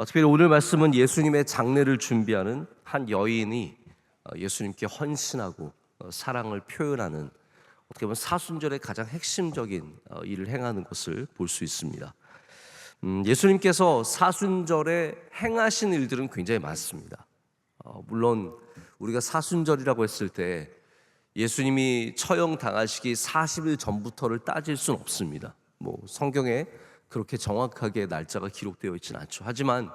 특별히 오늘 말씀은 예수님의 장례를 준비하는 한 여인이 예수님께 헌신하고 사랑을 표현하는, 어떻게 보면 사순절의 가장 핵심적인 일을 행하는 것을 볼 수 있습니다. 예수님께서 사순절에 행하신 일들은 굉장히 많습니다. 물론 우리가 사순절이라고 했을 때 예수님이 처형당하시기 40일 전부터를 따질 수는 없습니다. 성경에 그렇게 정확하게 날짜가 기록되어 있지는 않죠. 하지만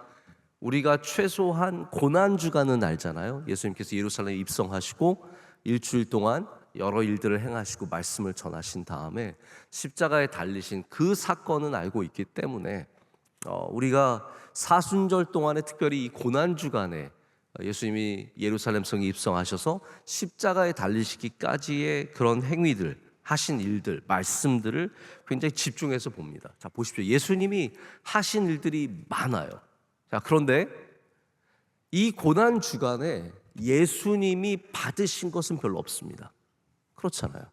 우리가 최소한 고난주간은 알잖아요. 예수님께서 예루살렘에 입성하시고 일주일 동안 여러 일들을 행하시고 말씀을 전하신 다음에 십자가에 달리신 그 사건은 알고 있기 때문에 우리가 사순절 동안에, 특별히 이 고난주간에 예수님이 예루살렘 성에 입성하셔서 십자가에 달리시기까지의 그런 행위들, 하신 일들, 말씀들을 굉장히 집중해서 봅니다. 자, 보십시오. 예수님이 하신 일들이 많아요. 자, 그런데 이 고난 주간에 예수님이 받으신 것은 별로 없습니다. 그렇잖아요.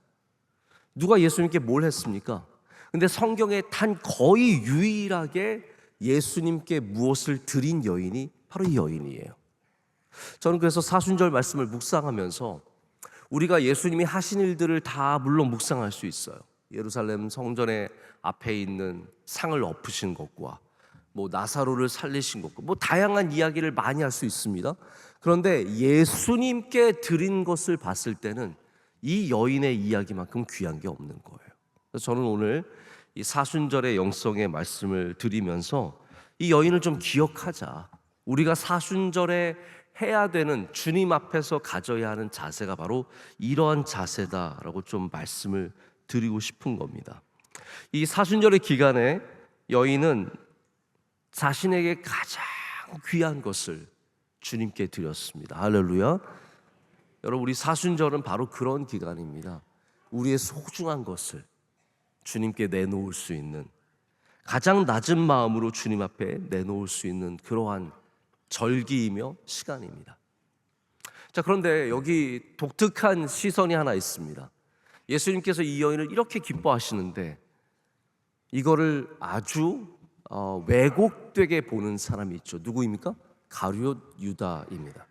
누가 예수님께 뭘 했습니까? 근데 성경에 단 거의 유일하게 예수님께 무엇을 드린 여인이 바로 이 여인이에요. 저는 그래서 사순절 말씀을 묵상하면서 우리가 예수님이 하신 일들을 다 물론 묵상할 수 있어요. 예루살렘 성전의 앞에 있는 상을 엎으신 것과 나사로를 살리신 것과 다양한 이야기를 많이 할 수 있습니다. 그런데 예수님께 드린 것을 봤을 때는 이 여인의 이야기만큼 귀한 게 없는 거예요. 그래서 저는 오늘 이 사순절의 영성의 말씀을 드리면서 이 여인을 좀 기억하자. 우리가 사순절에 해야 되는, 주님 앞에서 가져야 하는 자세가 바로 이러한 자세다라고 좀 말씀을 드리고 싶은 겁니다. 이 사순절의 기간에 여인은 자신에게 가장 귀한 것을 주님께 드렸습니다. 할렐루야. 여러분, 우리 사순절은 바로 그런 기간입니다. 우리의 소중한 것을 주님께 내놓을 수 있는, 가장 낮은 마음으로 주님 앞에 내놓을 수 있는 그러한 절기이며 시간입니다. 자, 그런데 여기 독특한 시선이 하나 있습니다. 예수님께서 이 여인을 이렇게 기뻐하시는데 이거를 아주 왜곡되게 보는 사람이 있죠. 누구입니까? 가룟 유다입니다.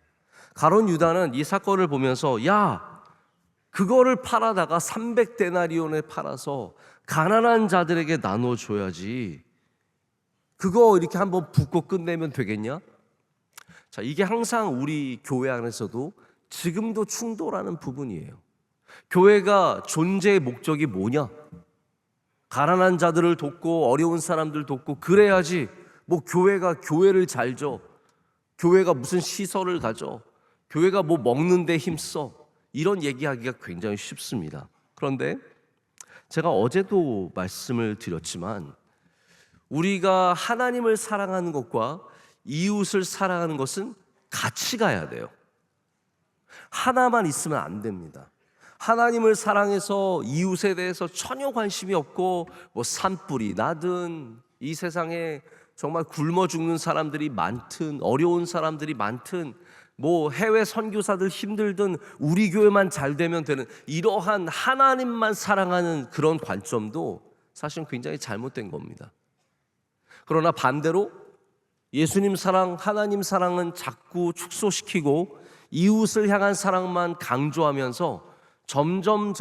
가룟 유다는 이 사건을 보면서, 야, 그거를 팔아다가 300데나리온에 팔아서 가난한 자들에게 나눠줘야지, 그거 이렇게 한번 붓고 끝내면 되겠냐? 자, 이게 항상 우리 교회 안에서도 지금도 충돌하는 부분이에요. 교회가 존재의 목적이 뭐냐? 가난한 자들을 돕고 어려운 사람들 돕고 그래야지 교회가 교회를 잘 져, 교회가 무슨 시설을 가져, 교회가 먹는데 힘써, 이런 얘기하기가 굉장히 쉽습니다. 그런데 제가 어제도 말씀을 드렸지만 우리가 하나님을 사랑하는 것과 이웃을 사랑하는 것은 같이 가야 돼요. 하나만 있으면 안 됩니다. 하나님을 사랑해서 이웃에 대해서 전혀 관심이 없고 산불이 나든, 이 세상에 정말 굶어 죽는 사람들이 많든, 어려운 사람들이 많든, 해외 선교사들 힘들든 우리 교회만 잘 되면 되는, 이러한 하나님만 사랑하는 그런 관점도 사실은 굉장히 잘못된 겁니다. 그러나 반대로 예수님 사랑, 하나님 사랑은 자꾸 축소시키고 이웃을 향한 사랑만 강조하면서 점점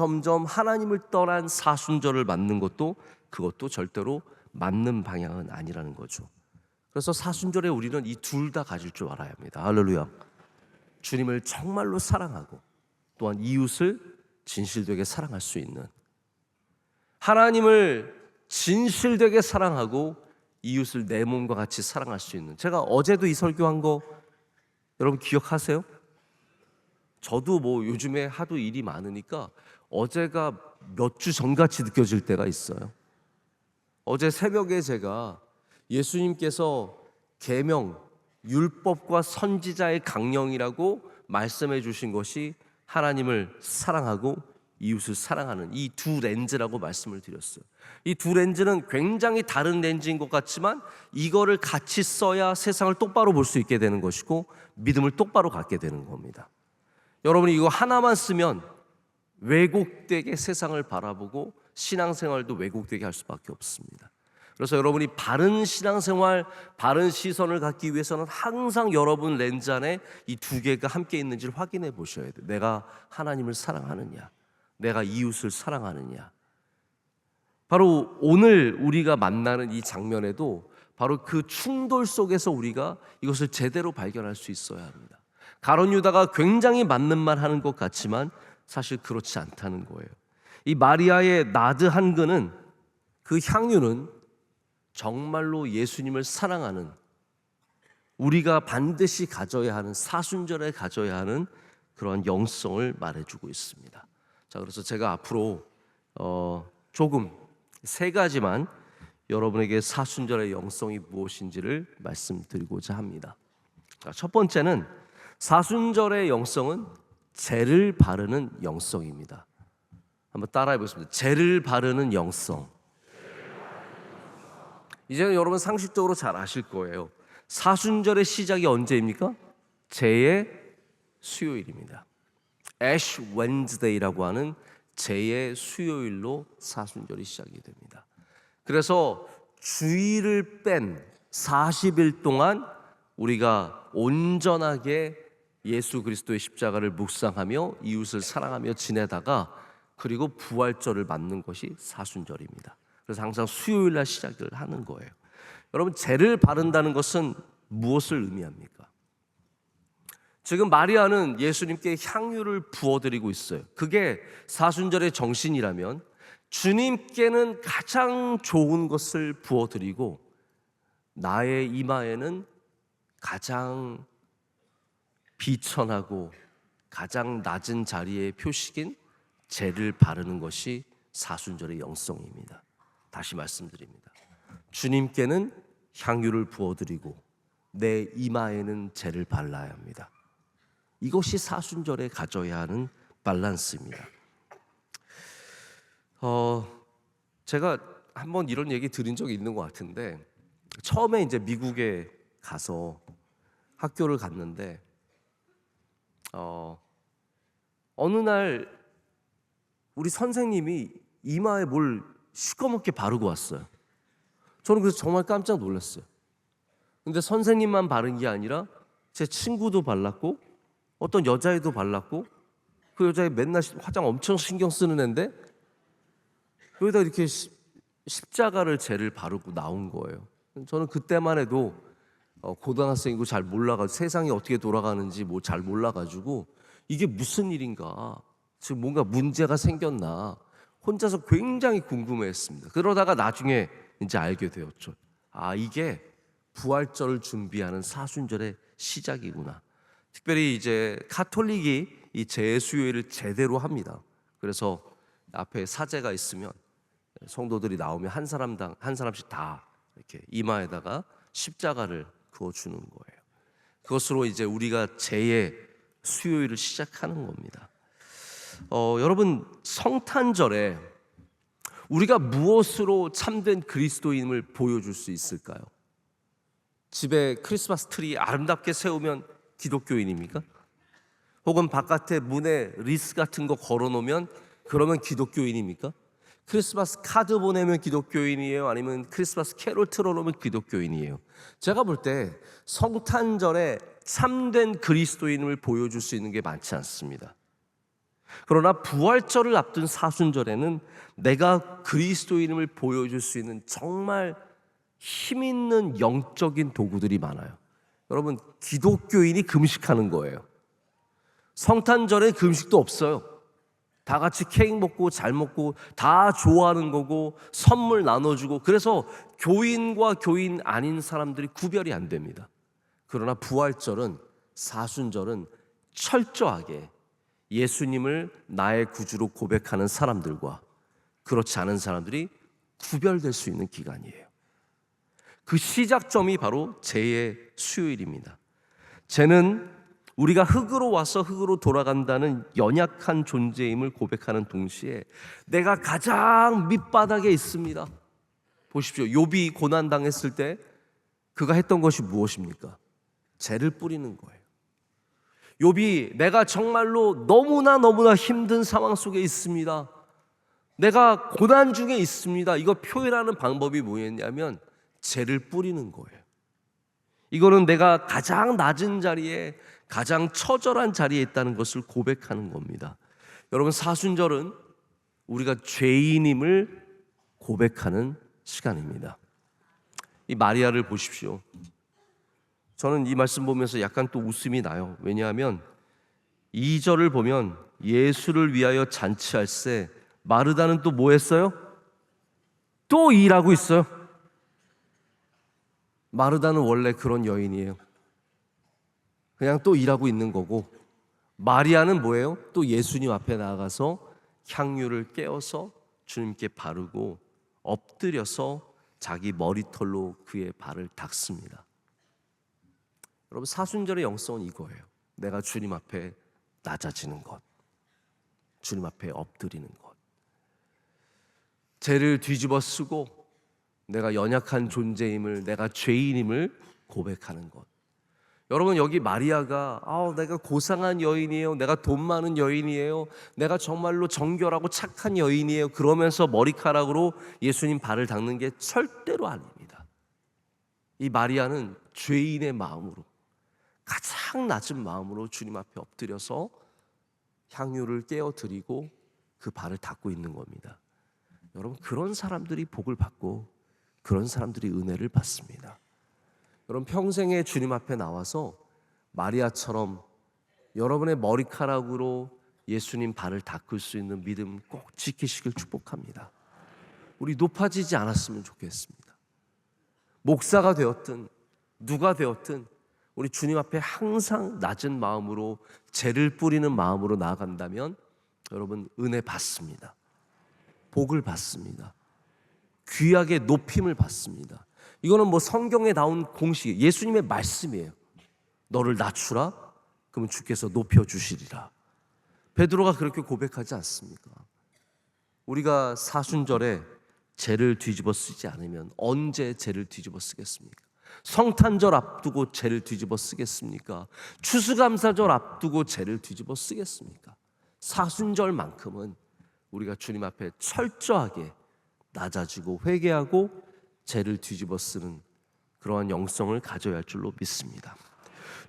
하나님을 떠난 사순절을 맞는 것도, 그것도 절대로 맞는 방향은 아니라는 거죠. 그래서 사순절에 우리는 이 둘 다 가질 줄 알아야 합니다. 할렐루야. 주님을 정말로 사랑하고 또한 이웃을 진실되게 사랑할 수 있는, 하나님을 진실되게 사랑하고 이웃을 내 몸과 같이 사랑할 수 있는, 제가 어제도 이 설교한 거 여러분 기억하세요? 저도 요즘에 하도 일이 많으니까 어제가 몇 주 전같이 느껴질 때가 있어요. 어제 새벽에 제가 예수님께서 계명, 율법과 선지자의 강령이라고 말씀해 주신 것이 하나님을 사랑하고 이웃을 사랑하는 이 두 렌즈라고 말씀을 드렸어요. 이 두 렌즈는 굉장히 다른 렌즈인 것 같지만 이거를 같이 써야 세상을 똑바로 볼 수 있게 되는 것이고 믿음을 똑바로 갖게 되는 겁니다. 여러분이 이거 하나만 쓰면 왜곡되게 세상을 바라보고 신앙생활도 왜곡되게 할 수밖에 없습니다. 그래서 여러분이 바른 신앙생활, 바른 시선을 갖기 위해서는 항상 여러분 렌즈 안에 이 두 개가 함께 있는지를 확인해 보셔야 돼요. 내가 하나님을 사랑하느냐, 내가 이웃을 사랑하느냐. 바로 오늘 우리가 만나는 이 장면에도 바로 그 충돌 속에서 우리가 이것을 제대로 발견할 수 있어야 합니다. 가룟 유다가 굉장히 맞는 말 하는 것 같지만 사실 그렇지 않다는 거예요. 이 마리아의 나드 한 근은, 그 향유는 정말로 예수님을 사랑하는, 우리가 반드시 가져야 하는, 사순절에 가져야 하는 그런 영성을 말해주고 있습니다. 자, 그래서 제가 앞으로 조금 세 가지만 여러분에게 사순절의 영성이 무엇인지를 말씀드리고자 합니다. 자, 첫 번째는 사순절의 영성은 죄를 바르는 영성입니다. 한번 따라해 보겠습니다. 죄를 바르는 영성. 이제는 여러분 상식적으로 잘 아실 거예요. 사순절의 시작이 언제입니까? 죄의 수요일입니다. 애쉬 웬즈데이라고 하는 죄의 수요일로 사순절이 시작이 됩니다. 그래서 주일을 뺀 40일 동안 우리가 온전하게 예수 그리스도의 십자가를 묵상하며 이웃을 사랑하며 지내다가 그리고 부활절을 맞는 것이 사순절입니다. 그래서 항상 수요일 날 시작을 하는 거예요. 여러분, 죄를 바른다는 것은 무엇을 의미합니까? 지금 마리아는 예수님께 향유를 부어드리고 있어요. 그게 사순절의 정신이라면 주님께는 가장 좋은 것을 부어드리고 나의 이마에는 가장 비천하고 가장 낮은 자리의 표식인 죄를 바르는 것이 사순절의 영성입니다. 다시 말씀드립니다. 주님께는 향유를 부어드리고 내 이마에는 죄를 발라야 합니다. 이것이 사순절에 가져야 하는 밸런스입니다. 제가 한번 이런 얘기 드린 적이 있는 것 같은데, 처음에 이제 미국에 가서 학교를 갔는데 어느 날 우리 선생님이 이마에 뭘 시꺼멓게 바르고 왔어요. 저는 그래서 정말 깜짝 놀랐어요. 근데 선생님만 바른 게 아니라 제 친구도 발랐고 어떤 여자애도 발랐고, 그 여자애 맨날 화장 엄청 신경 쓰는 애인데 여기다 이렇게 십자가를 죄를 바르고 나온 거예요. 저는 그때만 해도 고등학생이고 잘 몰라가지고 세상이 어떻게 돌아가는지 뭐 잘 몰라가지고 이게 무슨 일인가, 지금 뭔가 문제가 생겼나 혼자서 굉장히 궁금해했습니다. 그러다가 나중에 이제 알게 되었죠. 아, 이게 부활절을 준비하는 사순절의 시작이구나. 특별히 이제 가톨릭이 이 제수요일을 제대로 합니다. 그래서 앞에 사제가 있으면 성도들이 나오면 한 사람씩 다 이렇게 이마에다가 십자가를 그어주는 거예요. 그것으로 이제 우리가 제의 수요일을 시작하는 겁니다. 여러분, 성탄절에 우리가 무엇으로 참된 그리스도인을 보여줄 수 있을까요? 집에 크리스마스 트리 아름답게 세우면 기독교인입니까? 혹은 바깥에 문에 리스 같은 거 걸어놓으면 그러면 기독교인입니까? 크리스마스 카드 보내면 기독교인이에요? 아니면 크리스마스 캐롤 틀어놓으면 기독교인이에요? 제가 볼 때 성탄절에 참된 그리스도인을 보여줄 수 있는 게 많지 않습니다. 그러나 부활절을 앞둔 사순절에는 내가 그리스도인임을 보여줄 수 있는 정말 힘있는 영적인 도구들이 많아요. 여러분, 기독교인이 금식하는 거예요. 성탄절에 금식도 없어요. 다 같이 케이크 먹고 잘 먹고 다 좋아하는 거고 선물 나눠주고, 그래서 교인과 교인 아닌 사람들이 구별이 안 됩니다. 그러나 부활절은, 사순절은 철저하게 예수님을 나의 구주로 고백하는 사람들과 그렇지 않은 사람들이 구별될 수 있는 기간이에요. 그 시작점이 바로 죄의 수요일입니다. 죄는 우리가 흙으로 와서 흙으로 돌아간다는 연약한 존재임을 고백하는 동시에 내가 가장 밑바닥에 있습니다. 보십시오. 욥이 고난당했을 때 그가 했던 것이 무엇입니까? 죄를 뿌리는 거예요. 욥이 내가 정말로 너무나 힘든 상황 속에 있습니다. 내가 고난 중에 있습니다. 이거 표현하는 방법이 뭐였냐면 재를 뿌리는 거예요. 이거는 내가 가장 낮은 자리에, 가장 처절한 자리에 있다는 것을 고백하는 겁니다. 여러분, 사순절은 우리가 죄인임을 고백하는 시간입니다. 이 마리아를 보십시오. 저는 이 말씀 보면서 약간 또 웃음이 나요. 왜냐하면 2절을 보면 예수를 위하여 잔치할 새 마르다는 또 뭐 했어요? 또 일하고 있어요. 마르다는 원래 그런 여인이에요. 그냥 또 일하고 있는 거고, 마리아는 뭐예요? 또 예수님 앞에 나아가서 향유를 깨어서 주님께 바르고 엎드려서 자기 머리털로 그의 발을 닦습니다. 여러분, 사순절의 영성은 이거예요. 내가 주님 앞에 낮아지는 것, 주님 앞에 엎드리는 것, 죄를 뒤집어 쓰고 내가 연약한 존재임을, 내가 죄인임을 고백하는 것. 여러분, 여기 마리아가 내가 고상한 여인이에요, 내가 돈 많은 여인이에요, 내가 정말로 정결하고 착한 여인이에요, 그러면서 머리카락으로 예수님 발을 닦는 게 절대로 아닙니다. 이 마리아는 죄인의 마음으로, 가장 낮은 마음으로 주님 앞에 엎드려서 향유를 깨어드리고 그 발을 닦고 있는 겁니다. 여러분, 그런 사람들이 복을 받고 그런 사람들이 은혜를 받습니다. 여러분, 평생에 주님 앞에 나와서 마리아처럼 여러분의 머리카락으로 예수님 발을 닦을 수 있는 믿음 꼭 지키시길 축복합니다. 우리 높아지지 않았으면 좋겠습니다. 목사가 되었든 누가 되었든 우리 주님 앞에 항상 낮은 마음으로, 죄를 뿌리는 마음으로 나아간다면 여러분, 은혜 받습니다. 복을 받습니다. 귀하게 높임을 받습니다. 이거는 뭐 성경에 나온 공식, 예수님의 말씀이에요. 너를 낮추라, 그러면 주께서 높여주시리라. 베드로가 그렇게 고백하지 않습니까? 우리가 사순절에 죄를 뒤집어 쓰지 않으면 언제 죄를 뒤집어 쓰겠습니까? 성탄절 앞두고 죄를 뒤집어 쓰겠습니까? 추수감사절 앞두고 죄를 뒤집어 쓰겠습니까? 사순절만큼은 우리가 주님 앞에 철저하게 낮아지고 회개하고 죄를 뒤집어 쓰는 그러한 영성을 가져야 할 줄로 믿습니다.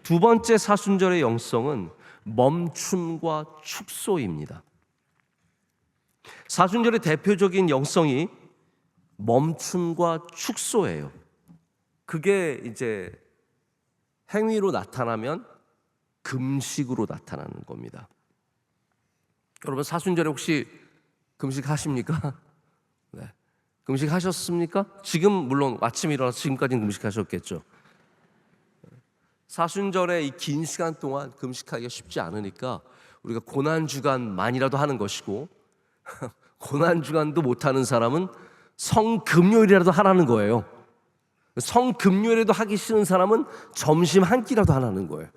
두 번째 사순절의 영성은 멈춤과 축소입니다. 사순절의 대표적인 영성이 멈춤과 축소예요. 그게 이제 행위로 나타나면 금식으로 나타나는 겁니다. 여러분, 사순절에 혹시 금식하십니까? 네. 금식하셨습니까? 지금 물론 아침에 일어나서 지금까지는 금식하셨겠죠. 사순절에 이 긴 시간 동안 금식하기가 쉽지 않으니까 우리가 고난주간만이라도 하는 것이고, 고난주간도 못하는 사람은 성금요일이라도 하라는 거예요. 성금요일에도 하기 싫은 사람은 점심 한 끼라도 하라는 거예요.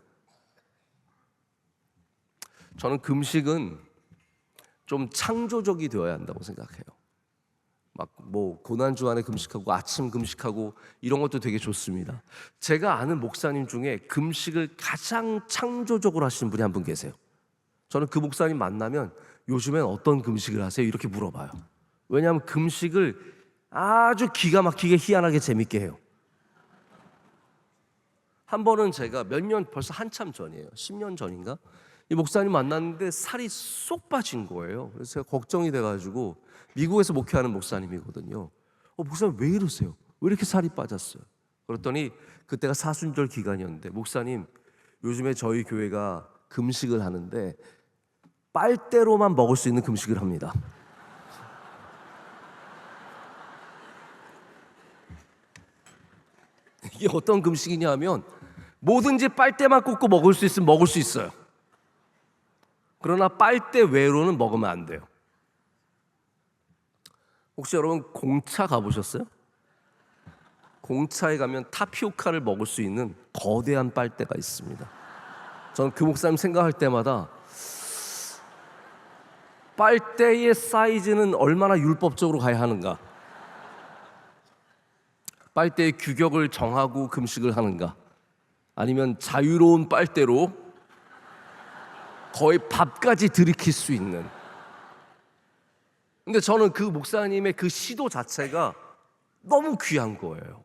저는 금식은 좀 창조적이 되어야 한다고 생각해요. 막 뭐 고난주간에 금식하고 아침 금식하고 이런 것도 되게 좋습니다. 제가 아는 목사님 중에 금식을 가장 창조적으로 하시는 분이 한 분 계세요. 저는 그 목사님 만나면 요즘엔 어떤 금식을 하세요? 이렇게 물어봐요. 왜냐하면 금식을 아주 기가 막히게 희한하게 재밌게 해요. 한 번은 제가 몇 년, 벌써 한참 전이에요. 10년 전인가? 이 목사님 만났는데 살이 쏙 빠진 거예요. 그래서 제가 걱정이 돼가지고, 미국에서 목회하는 목사님이거든요. 목사님 왜 이러세요? 왜 이렇게 살이 빠졌어요? 그랬더니 그때가 사순절 기간이었는데, 목사님 요즘에 저희 교회가 금식을 하는데 빨대로만 먹을 수 있는 금식을 합니다. 이게 어떤 금식이냐 하면 뭐든지 빨대만 꽂고 먹을 수 있으면 먹을 수 있어요. 그러나 빨대 외로는 먹으면 안 돼요. 혹시 여러분 공차 가보셨어요? 공차에 가면 타피오카를 먹을 수 있는 거대한 빨대가 있습니다. 저는 그 목사님 생각할 때마다 빨대의 사이즈는 얼마나 율법적으로 가야 하는가, 빨대의 규격을 정하고 금식을 하는가, 아니면 자유로운 빨대로 거의 밥까지 들이킬 수 있는, 근데 저는 그 목사님의 그 시도 자체가 너무 귀한 거예요.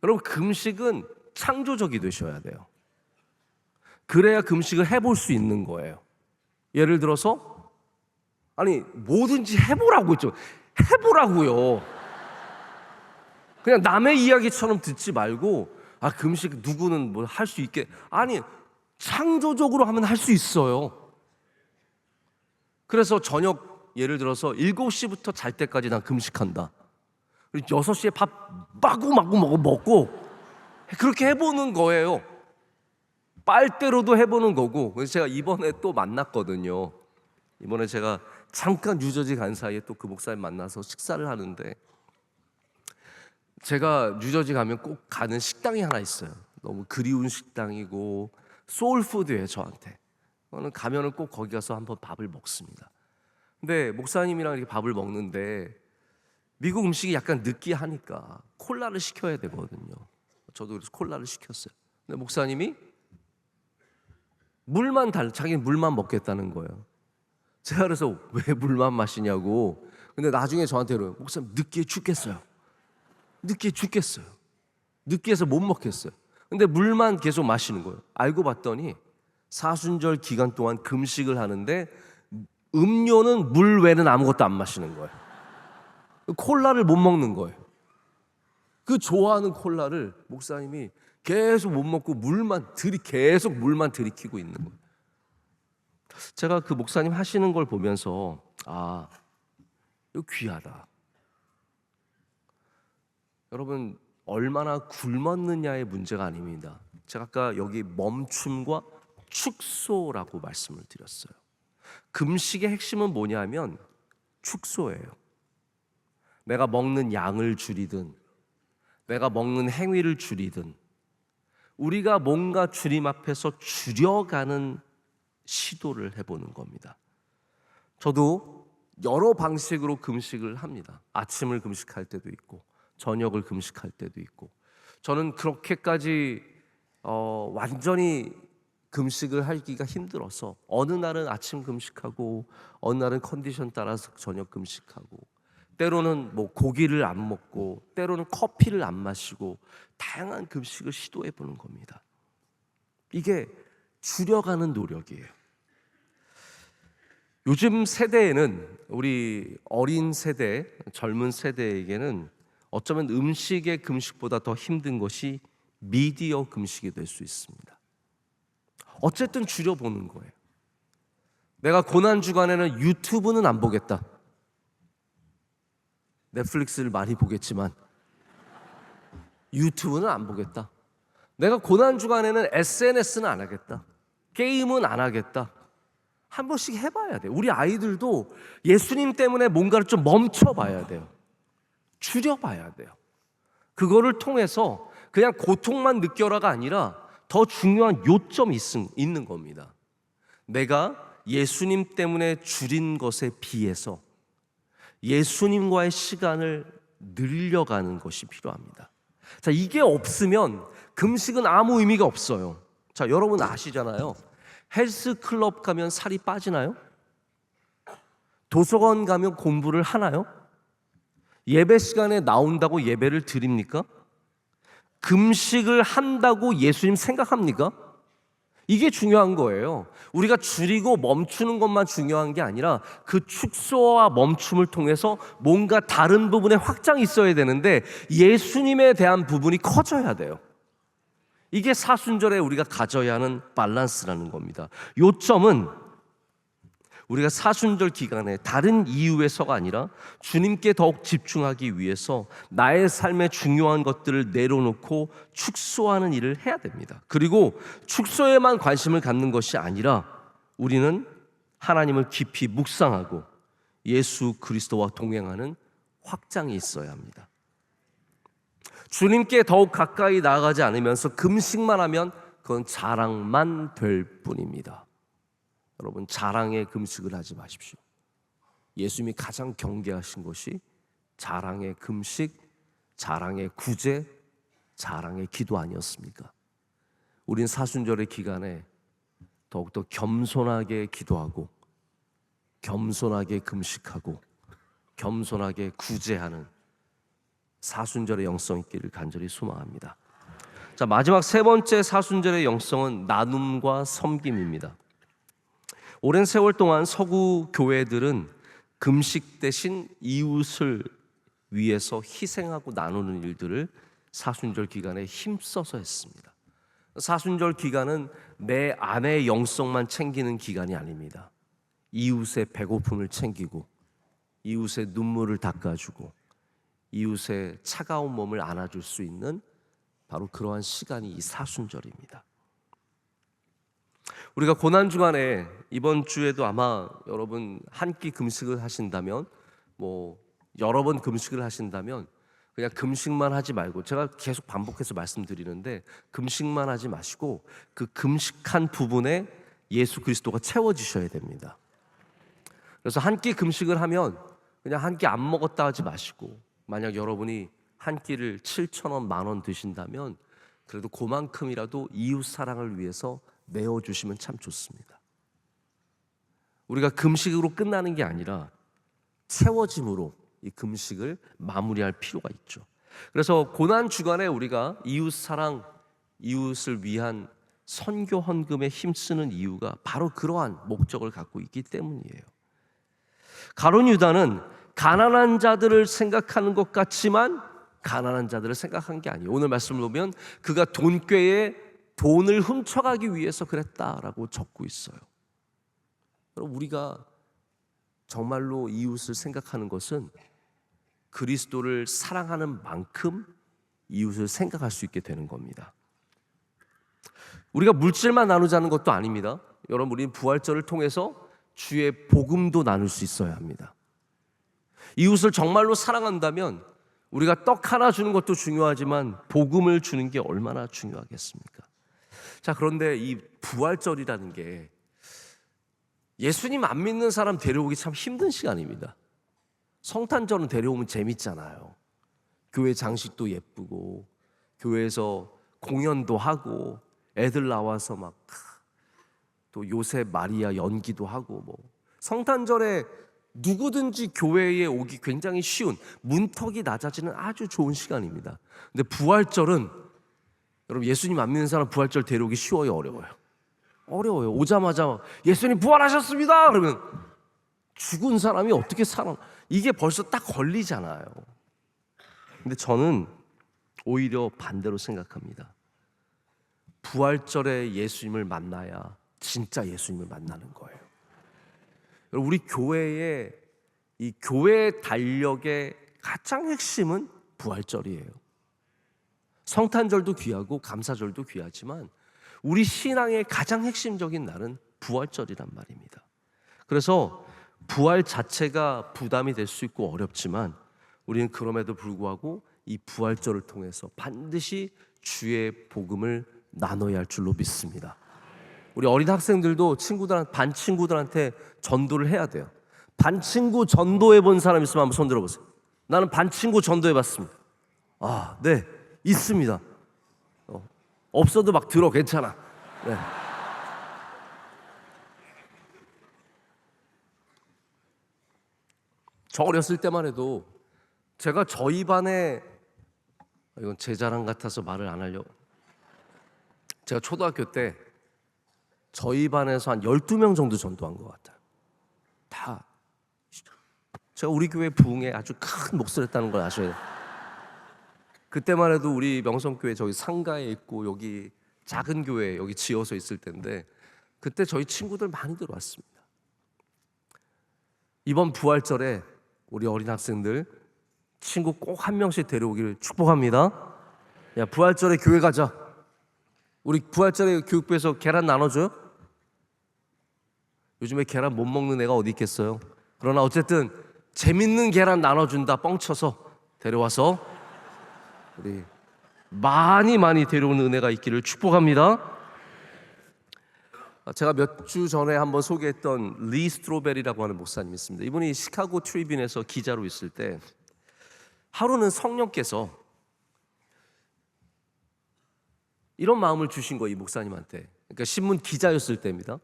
여러분, 금식은 창조적이 되셔야 돼요. 그래야 금식을 해볼 수 있는 거예요. 예를 들어서 아니 뭐든지 해보라고 했죠. 해보라고요. 그냥 남의 이야기처럼 듣지 말고 금식 누구는 뭐 할 수 있게, 아니 창조적으로 하면 할 수 있어요. 그래서 저녁 예를 들어서 7시부터 잘 때까지 난 금식한다. 그리고 6시에 밥 마구마구 먹고 그렇게 해보는 거예요. 빨대로도 해보는 거고. 그래서 제가 이번에 또 만났거든요. 이번에 제가 잠깐 뉴저지 간 사이에 또 그 목사님 만나서 식사를 하는데, 제가 뉴저지 가면 꼭 가는 식당이 하나 있어요. 너무 그리운 식당이고 소울푸드예요, 저한테. 저는 가면은 꼭 거기 가서 한번 밥을 먹습니다. 근데 목사님이랑 이렇게 밥을 먹는데 미국 음식이 약간 느끼하니까 콜라를 시켜야 되거든요. 저도 그래서 콜라를 시켰어요. 근데 목사님이 자기는 물만 먹겠다는 거예요. 제가 그래서 왜 물만 마시냐고. 근데 나중에 저한테 그래요. 목사님 느끼해 죽겠어요. 느끼해서 못 먹겠어요. 근데 물만 계속 마시는 거예요. 알고 봤더니 사순절 기간 동안 금식을 하는데 음료는 물 외에는 아무것도 안 마시는 거예요. 콜라를 못 먹는 거예요. 그 좋아하는 콜라를 목사님이 계속 못 먹고 계속 물만 들이키고 있는 거예요. 제가 그 목사님 하시는 걸 보면서 이거 귀하다. 여러분, 얼마나 굶었느냐의 문제가 아닙니다. 제가 아까 여기 멈춤과 축소라고 말씀을 드렸어요. 금식의 핵심은 뭐냐면 축소예요. 내가 먹는 양을 줄이든 내가 먹는 행위를 줄이든 우리가 뭔가 주님 앞에서 줄여가는 시도를 해보는 겁니다. 저도 여러 방식으로 금식을 합니다. 아침을 금식할 때도 있고 저녁을 금식할 때도 있고. 저는 그렇게까지 완전히 금식을 하기가 힘들어서 어느 날은 아침 금식하고 어느 날은 컨디션 따라서 저녁 금식하고, 때로는 뭐 고기를 안 먹고 때로는 커피를 안 마시고 다양한 금식을 시도해 보는 겁니다. 이게 줄여가는 노력이에요. 요즘 세대에는, 우리 어린 세대, 젊은 세대에게는 어쩌면 음식의 금식보다 더 힘든 것이 미디어 금식이 될 수 있습니다. 어쨌든 줄여보는 거예요. 내가 고난주간에는 유튜브는 안 보겠다. 넷플릭스를 많이 보겠지만 유튜브는 안 보겠다. 내가 고난주간에는 SNS는 안 하겠다. 게임은 안 하겠다. 한 번씩 해봐야 돼요. 우리 아이들도 예수님 때문에 뭔가를 좀 멈춰봐야 돼요. 줄여봐야 돼요. 그거를 통해서 그냥 고통만 느껴라가 아니라 더 중요한 요점이 있는 겁니다. 내가 예수님 때문에 줄인 것에 비해서 예수님과의 시간을 늘려가는 것이 필요합니다. 자, 이게 없으면 금식은 아무 의미가 없어요. 자, 여러분 아시잖아요. 헬스클럽 가면 살이 빠지나요? 도서관 가면 공부를 하나요? 예배 시간에 나온다고 예배를 드립니까? 금식을 한다고 예수님 생각합니까? 이게 중요한 거예요. 우리가 줄이고 멈추는 것만 중요한 게 아니라 그 축소와 멈춤을 통해서 뭔가 다른 부분에 확장이 있어야 되는데 예수님에 대한 부분이 커져야 돼요. 이게 사순절에 우리가 가져야 하는 밸런스라는 겁니다. 요점은 우리가 사순절 기간에 다른 이유에서가 아니라 주님께 더욱 집중하기 위해서 나의 삶의 중요한 것들을 내려놓고 축소하는 일을 해야 됩니다. 그리고 축소에만 관심을 갖는 것이 아니라 우리는 하나님을 깊이 묵상하고 예수 그리스도와 동행하는 확장이 있어야 합니다. 주님께 더욱 가까이 나아가지 않으면서 금식만 하면 그건 자랑만 될 뿐입니다. 여러분, 자랑의 금식을 하지 마십시오. 예수님이 가장 경계하신 것이 자랑의 금식, 자랑의 구제, 자랑의 기도 아니었습니까? 우린 사순절의 기간에 더욱더 겸손하게 기도하고 겸손하게 금식하고 겸손하게 구제하는 사순절의 영성 있기를 간절히 소망합니다. 자, 마지막 세 번째 사순절의 영성은 나눔과 섬김입니다. 오랜 세월 동안 서구 교회들은 금식 대신 이웃을 위해서 희생하고 나누는 일들을 사순절 기간에 힘써서 했습니다. 사순절 기간은 내 안의 영성만 챙기는 기간이 아닙니다. 이웃의 배고픔을 챙기고, 이웃의 눈물을 닦아주고, 이웃의 차가운 몸을 안아줄 수 있는 바로 그러한 시간이 이 사순절입니다. 우리가 고난주간에 이번 주에도 아마 여러분 한 끼 금식을 하신다면, 여러 번 금식을 하신다면 그냥 금식만 하지 말고, 제가 계속 반복해서 말씀드리는데 금식만 하지 마시고 그 금식한 부분에 예수 그리스도가 채워지셔야 됩니다. 그래서 한 끼 금식을 하면 그냥 한 끼 안 먹었다 하지 마시고, 만약 여러분이 한 끼를 7,000원, 10,000원 드신다면 그래도 그만큼이라도 이웃 사랑을 위해서 내어주시면 참 좋습니다. 우리가 금식으로 끝나는 게 아니라 채워짐으로 이 금식을 마무리할 필요가 있죠. 그래서 고난 주간에 우리가 이웃 사랑, 이웃을 위한 선교 헌금에 힘쓰는 이유가 바로 그러한 목적을 갖고 있기 때문이에요. 가룟 유다는 가난한 자들을 생각하는 것 같지만 가난한 자들을 생각한 게 아니에요. 오늘 말씀을 보면 그가 돈꾀에 돈을 훔쳐가기 위해서 그랬다라고 적고 있어요. 우리가 정말로 이웃을 생각하는 것은 그리스도를 사랑하는 만큼 이웃을 생각할 수 있게 되는 겁니다. 우리가 물질만 나누자는 것도 아닙니다. 여러분, 우리는 부활절을 통해서 주의 복음도 나눌 수 있어야 합니다. 이웃을 정말로 사랑한다면 우리가 떡 하나 주는 것도 중요하지만 복음을 주는 게 얼마나 중요하겠습니까? 자, 그런데 이 부활절이라는 게 예수님 안 믿는 사람 데려오기 참 힘든 시간입니다. 성탄절은 데려오면 재밌잖아요. 교회 장식도 예쁘고 교회에서 공연도 하고 애들 나와서 막 또 요셉 마리아 연기도 하고, 성탄절에 누구든지 교회에 오기 굉장히 쉬운, 문턱이 낮아지는 아주 좋은 시간입니다. 근데 부활절은, 여러분, 예수님 안 믿는 사람 부활절 데려오기 쉬워요, 어려워요? 어려워요. 오자마자 예수님 부활하셨습니다 그러면 죽은 사람이 어떻게 살아? 이게 벌써 딱 걸리잖아요. 근데 저는 오히려 반대로 생각합니다. 부활절에 예수님을 만나야 진짜 예수님을 만나는 거예요. 우리 교회의 이 교회 달력의 가장 핵심은 부활절이에요. 성탄절도 귀하고 감사절도 귀하지만 우리 신앙의 가장 핵심적인 날은 부활절이란 말입니다. 그래서 부활 자체가 부담이 될 수 있고 어렵지만 우리는 그럼에도 불구하고 이 부활절을 통해서 반드시 주의 복음을 나눠야 할 줄로 믿습니다. 우리 어린 학생들도 반 친구들한테 전도를 해야 돼요. 반 친구 전도해 본 사람 있으면 한번 손 들어보세요. 나는 반 친구 전도해 봤습니다. 아, 네, 있습니다. 없어도 막 들어, 괜찮아. 네. 저 어렸을 때만 해도 제가 저희 반에, 이건 제 자랑 같아서 말을 안 하려고, 제가 초등학교 때 저희 반에서 한 12명 정도 전도한 것 같아요. 다 제가 우리 교회 부흥에 아주 큰 몫을 했다는 걸 아셔야 돼요. 그때만 해도 우리 명성교회 저기 상가에 있고 여기 작은 교회 여기 지어서 있을 텐데 그때 저희 친구들 많이 들어왔습니다. 이번 부활절에 우리 어린 학생들 친구 꼭 한 명씩 데려오기를 축복합니다. 야, 부활절에 교회 가자. 우리 부활절에 교육부에서 계란 나눠줘요? 요즘에 계란 못 먹는 애가 어디 있겠어요? 그러나 어쨌든 재밌는 계란 나눠준다 뻥쳐서 데려와서 우리 많이 데려오는 은혜가 있기를 축복합니다. 제가 몇 주 전에 한번 소개했던 리 스트로벨이라고 하는 목사님이 있습니다. 이분이 시카고 트리뷴에서 기자로 있을 때 하루는 성령께서 이런 마음을 주신 거예요, 이 목사님한테. 그러니까 신문 기자였을 때입니다.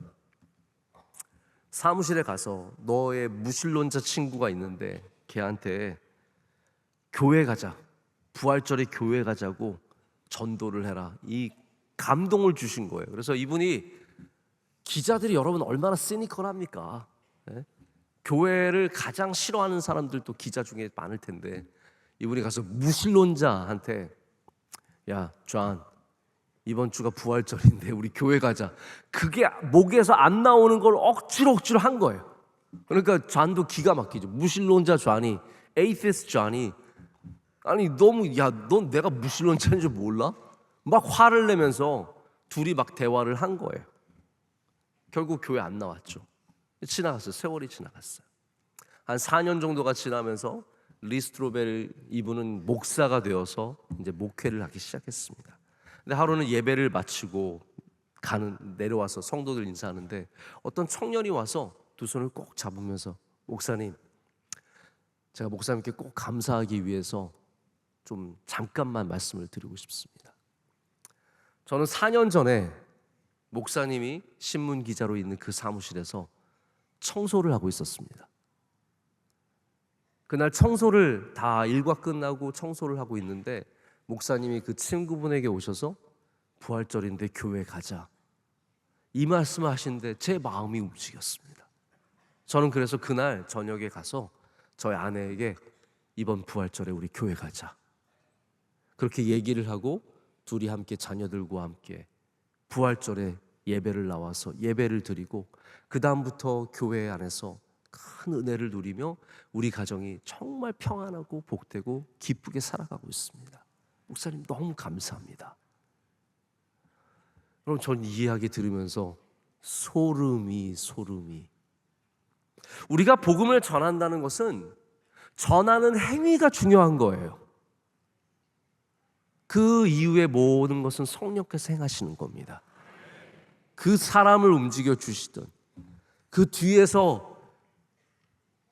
사무실에 가서 너의 무신론자 친구가 있는데 걔한테 교회 가자, 부활절에 교회 가자고 전도를 해라, 이 감동을 주신 거예요. 그래서 이분이, 기자들이 여러분 얼마나 시니컬합니까? 예? 교회를 가장 싫어하는 사람들도 기자 중에 많을 텐데, 이분이 가서 무신론자한테, 야, 존, 이번 주가 부활절인데 우리 교회 가자. 그게 목에서 안 나오는 걸 억지로 한 거예요. 그러니까 존도 기가 막히죠. 무신론자 존이, 에이티스트 존이, 아니 너무, 야, 넌 내가 무신론자인 줄 몰라? 막 화를 내면서 둘이 막 대화를 한 거예요. 결국 교회 안 나왔죠. 지나갔어요. 세월이 지나갔어요. 한 4년 정도가 지나면서 리스트로벨 이분은 목사가 되어서 이제 목회를 하기 시작했습니다. 근데 하루는 예배를 마치고 내려와서 성도들 인사하는데, 어떤 청년이 와서 두 손을 꼭 잡으면서, 목사님, 제가 목사님께 꼭 감사하기 위해서 좀 잠깐만 말씀을 드리고 싶습니다. 저는 4년 전에 목사님이 신문 기자로 있는 그 사무실에서 청소를 하고 있었습니다. 그날 청소를 다 일과 끝나고 청소를 하고 있는데, 목사님이 그 친구분에게 오셔서 부활절인데 교회 가자, 이 말씀을 하시는데 제 마음이 움직였습니다. 저는 그래서 그날 저녁에 가서 저희 아내에게 이번 부활절에 우리 교회 가자, 그렇게 얘기를 하고 둘이 함께 자녀들과 함께 부활절에 예배를 나와서 예배를 드리고, 그 다음부터 교회 안에서 큰 은혜를 누리며 우리 가정이 정말 평안하고 복되고 기쁘게 살아가고 있습니다. 목사님 너무 감사합니다. 여러분, 전 이 이야기 들으면서 소름이 우리가 복음을 전한다는 것은 전하는 행위가 중요한 거예요. 그 이후에 모든 것은 성령께서 행하시는 겁니다. 그 사람을 움직여 주시든, 그 뒤에서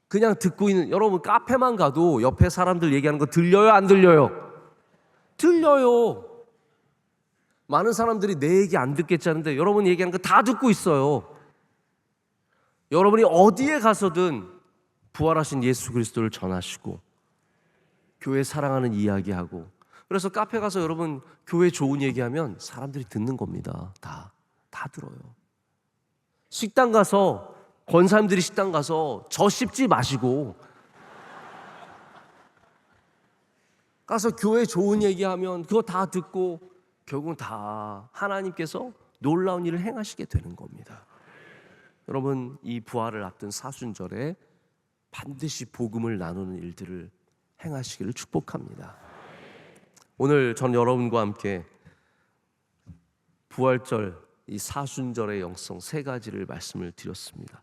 그냥 듣고 있는, 여러분 카페만 가도 옆에 사람들 얘기하는 거 들려요, 안 들려요? 들려요. 많은 사람들이 내 얘기 안 듣겠지 하는데 여러분이 얘기하는 거 다 듣고 있어요. 여러분이 어디에 가서든 부활하신 예수 그리스도를 전하시고 교회 사랑하는 이야기하고, 그래서 카페 가서 여러분 교회 좋은 얘기하면 사람들이 듣는 겁니다. 다 들어요. 식당 가서, 권사님들이 식당 가서 저 씹지 마시고 가서 교회 좋은 얘기하면 그거 다 듣고 결국은 다 하나님께서 놀라운 일을 행하시게 되는 겁니다. 여러분, 이 부활을 앞둔 사순절에 반드시 복음을 나누는 일들을 행하시기를 축복합니다. 오늘 전 여러분과 함께 부활절, 이 사순절의 영성 세 가지를 말씀을 드렸습니다.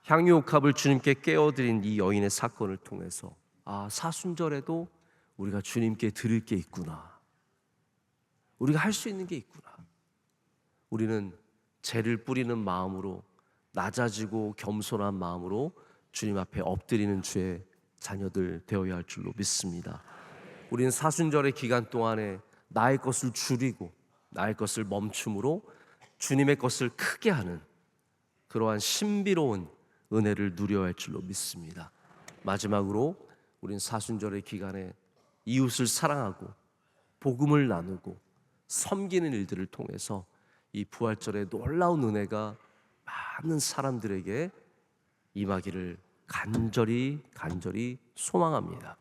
향유옥합을 주님께 깨어드린 이 여인의 사건을 통해서, 아, 사순절에도 우리가 주님께 드릴 게 있구나, 우리가 할 수 있는 게 있구나. 우리는 죄를 뿌리는 마음으로, 낮아지고 겸손한 마음으로 주님 앞에 엎드리는 주의 자녀들 되어야 할 줄로 믿습니다. 우리는 사순절의 기간 동안에 나의 것을 줄이고 나의 것을 멈춤으로 주님의 것을 크게 하는 그러한 신비로운 은혜를 누려야 할 줄로 믿습니다. 마지막으로 우리는 사순절의 기간에 이웃을 사랑하고 복음을 나누고 섬기는 일들을 통해서 이 부활절의 놀라운 은혜가 많은 사람들에게 임하기를 간절히 소망합니다.